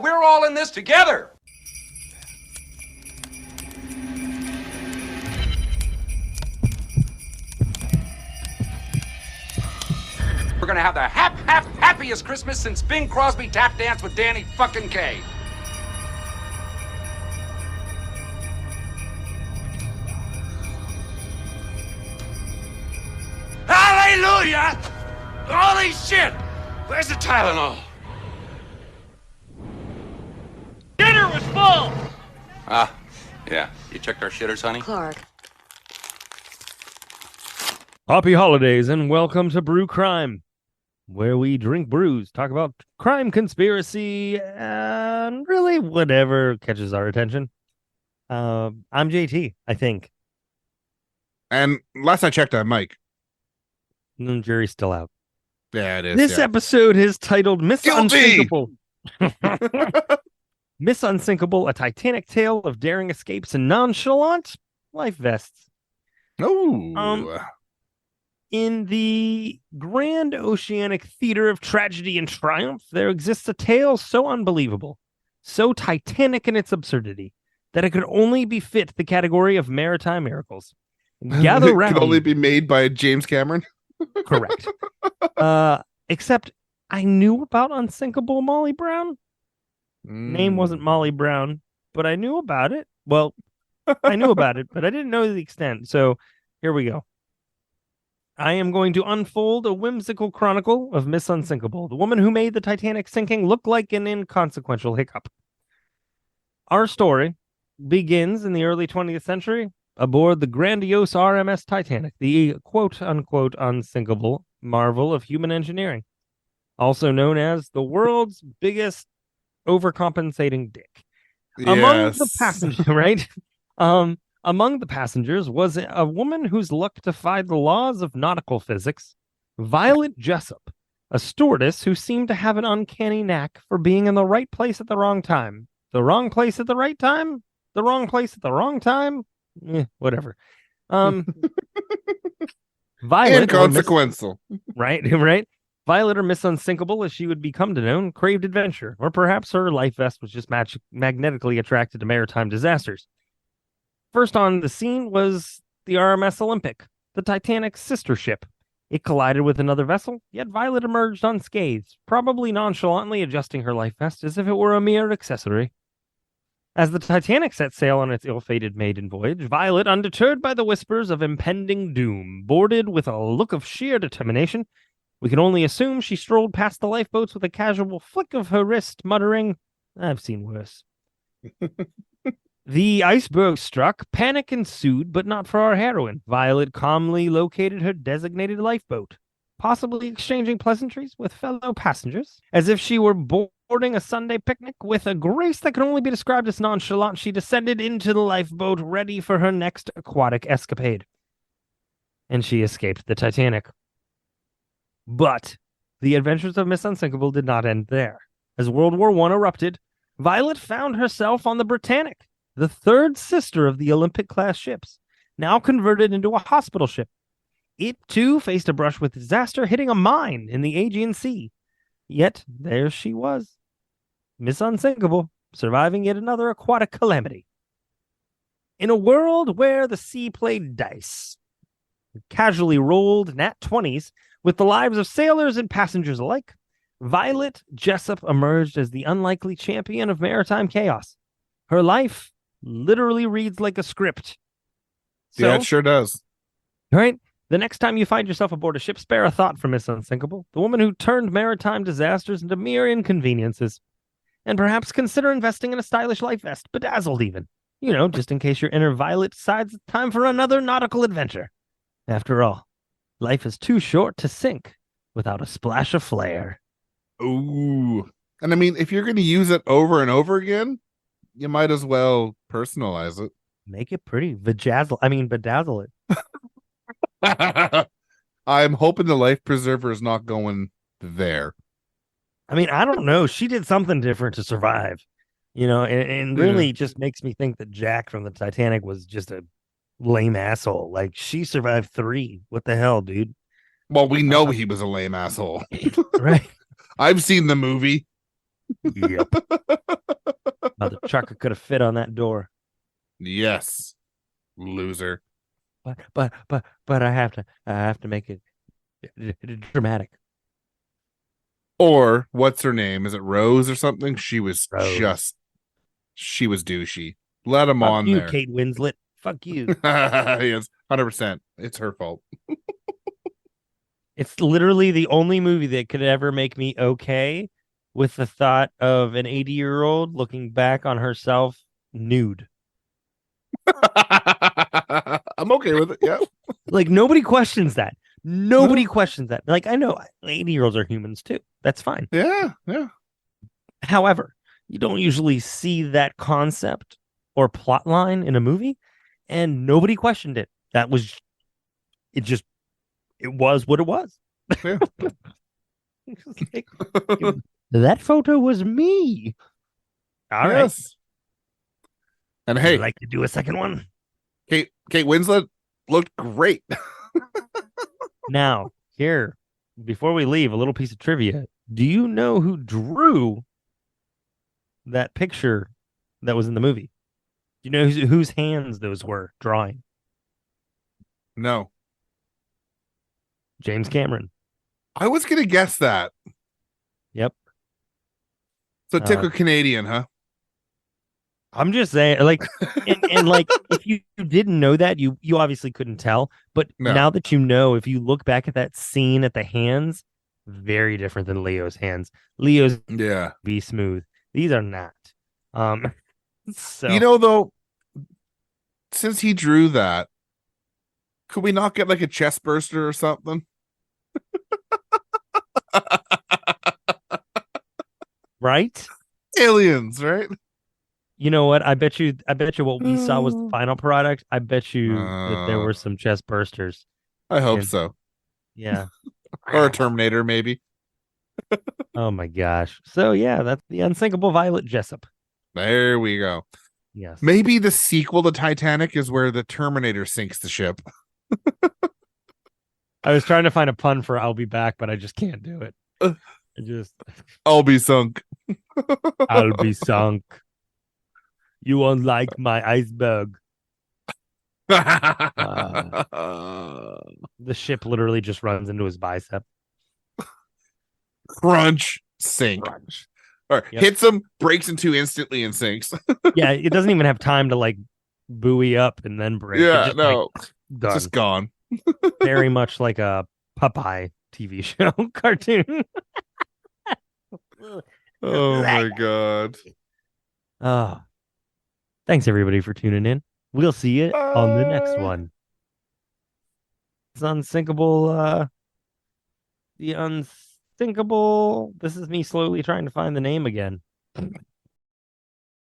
We're all in this together. We're gonna have the happiest Christmas since Bing Crosby tap danced with Danny fucking Kaye. Hallelujah! Holy shit! Where's the Tylenol? Dinner was full! Yeah. You checked our shitters, honey? Clark. Happy holidays and welcome to Brew Crime, where we drink brews, talk about crime, conspiracy, and really whatever catches our attention. I'm JT, I think. And last I checked, I'm Mike. And jury's still out. Yeah, it is. This episode is titled Miss Unsinkable. Miss Unsinkable, a Titanic tale of daring escapes and nonchalant life vests. Oh. In the grand oceanic theater of tragedy and triumph, there exists a tale so unbelievable, so titanic in its absurdity, that it could only be fit the category of maritime miracles. Gather It round. could only be made by James Cameron. Correct. Except I knew about Unsinkable Molly Brown. Name wasn't Molly Brown, but I knew about it. Well, I knew about it, but I didn't know the extent. So here we go. I am going to unfold a whimsical chronicle of Miss Unsinkable, the woman who made the Titanic sinking look like an inconsequential hiccup. Our story begins in the early 20th century aboard the grandiose RMS Titanic, the quote-unquote unsinkable marvel of human engineering, also known as the world's biggest overcompensating dick. Yes. Among the passengers, right? Among the passengers was a woman whose luck defied the laws of nautical physics, Violet Jessup, a stewardess who seemed to have an uncanny knack for being in the right place at the wrong time. The wrong place at the right time? The wrong place at the wrong time? Whatever. Violet, Inconsequential. right. Violet, or Miss Unsinkable, as she would become to known, craved adventure, or perhaps her life vest was just magnetically attracted to maritime disasters. First on the scene was the RMS Olympic, the Titanic's sister ship. It collided with another vessel, yet Violet emerged unscathed, probably nonchalantly adjusting her life vest as if it were a mere accessory. As the Titanic set sail on its ill-fated maiden voyage, Violet, undeterred by the whispers of impending doom, boarded with a look of sheer determination. We can only assume she strolled past the lifeboats with a casual flick of her wrist, muttering, "I've seen worse." The iceberg struck, panic ensued, but not for our heroine. Violet calmly located her designated lifeboat, possibly exchanging pleasantries with fellow passengers. As if she were boarding a Sunday picnic, with a grace that can only be described as nonchalant, she descended into the lifeboat, ready for her next aquatic escapade. And she escaped the Titanic. But the adventures of Miss Unsinkable did not end there. As World War I erupted, Violet found herself on the Britannic, the third sister of the Olympic-class ships, now converted into a hospital ship. It, too, faced a brush with disaster, hitting a mine in the Aegean Sea. Yet there she was, Miss Unsinkable, surviving yet another aquatic calamity. In a world where the sea played dice, casually rolled nat 20s with the lives of sailors and passengers alike, Violet Jessup emerged as the unlikely champion of maritime chaos. Her life literally reads like a script. So, Yeah, it sure does. right? The next time you find yourself aboard a ship, spare a thought for Miss Unsinkable, the woman who turned maritime disasters into mere inconveniences. And perhaps consider investing in a stylish life vest, bedazzled even. You know, just in case your inner Violet decides it's time for another nautical adventure. After all, life is too short to sink without a splash of flair. Ooh. And I mean, if you're going to use it over and over again, you might as well personalize it. Make it pretty. Bedazzle it. I'm hoping the life preserver is not going there. I mean, I don't know. She did something different to survive, you know, and really just makes me think that Jack from the Titanic was just a lame asshole. Like, she survived 3. What the hell, dude? Well, we know he was a lame asshole. Right. I've seen the movie. Yep. Chaka could have fit on that door. Yes, loser. But I have to make it dramatic. Or what's her name? Is it Rose or something? She was Rose. she was douchey. Let him Fuck on you, there. Kate Winslet. Fuck you. Yes, 100%. It's her fault. It's literally the only movie that could ever make me okay with the thought of an 80-year-old looking back on herself nude. I'm okay with it. Yeah. Like, nobody questions that. Nobody questions that. Like, I know 80-year-olds are humans too. That's fine. Yeah. Yeah. However, you don't usually see that concept or plot line in a movie, and nobody questioned it. It was what it was. Yeah. Like, that photo was me. All right. Yes. And hey, Would you like to do a second one? Kate Winslet looked great. Now, here, before we leave, a little piece of trivia. Do you know who drew that picture that was in the movie? Do you know whose hands those were drawing? No. James Cameron. I was gonna guess that. Yep. So typical Canadian, huh? I'm just saying, like, and like, if you didn't know that, you obviously couldn't tell. But No. now that you know, if you look back at that scene at the hands, very different than Leo's hands. Leo's Yeah. be smooth. These are not. So You know, though, since he drew that, could we not get like a chest burster or something? right? Aliens, right? You know what? I bet you what we saw was the final product. I bet you that there were some chest bursters. I hope And- so. Yeah. Or a Terminator, maybe. Oh my gosh. So yeah, that's the Unsinkable Violet Jessup. There we go. Yes. Maybe the sequel to Titanic is where the Terminator sinks the ship. I was trying to find a pun for I'll be back, but I just can't do it. I'll be sunk. I'll be sunk. You won't like my iceberg. The ship literally just runs into his bicep. Crunch, sink. Or Yep. hits him, breaks in two instantly, and sinks. Yeah, it doesn't even have time to like buoy up and then break. It Yeah, just, no, like, done. just gone. Very much like a Popeye TV show cartoon. Oh my god. Oh, thanks everybody for tuning in. We'll see you on the next one. It's Unsinkable. The Unsinkable. This is me slowly trying to find the name again.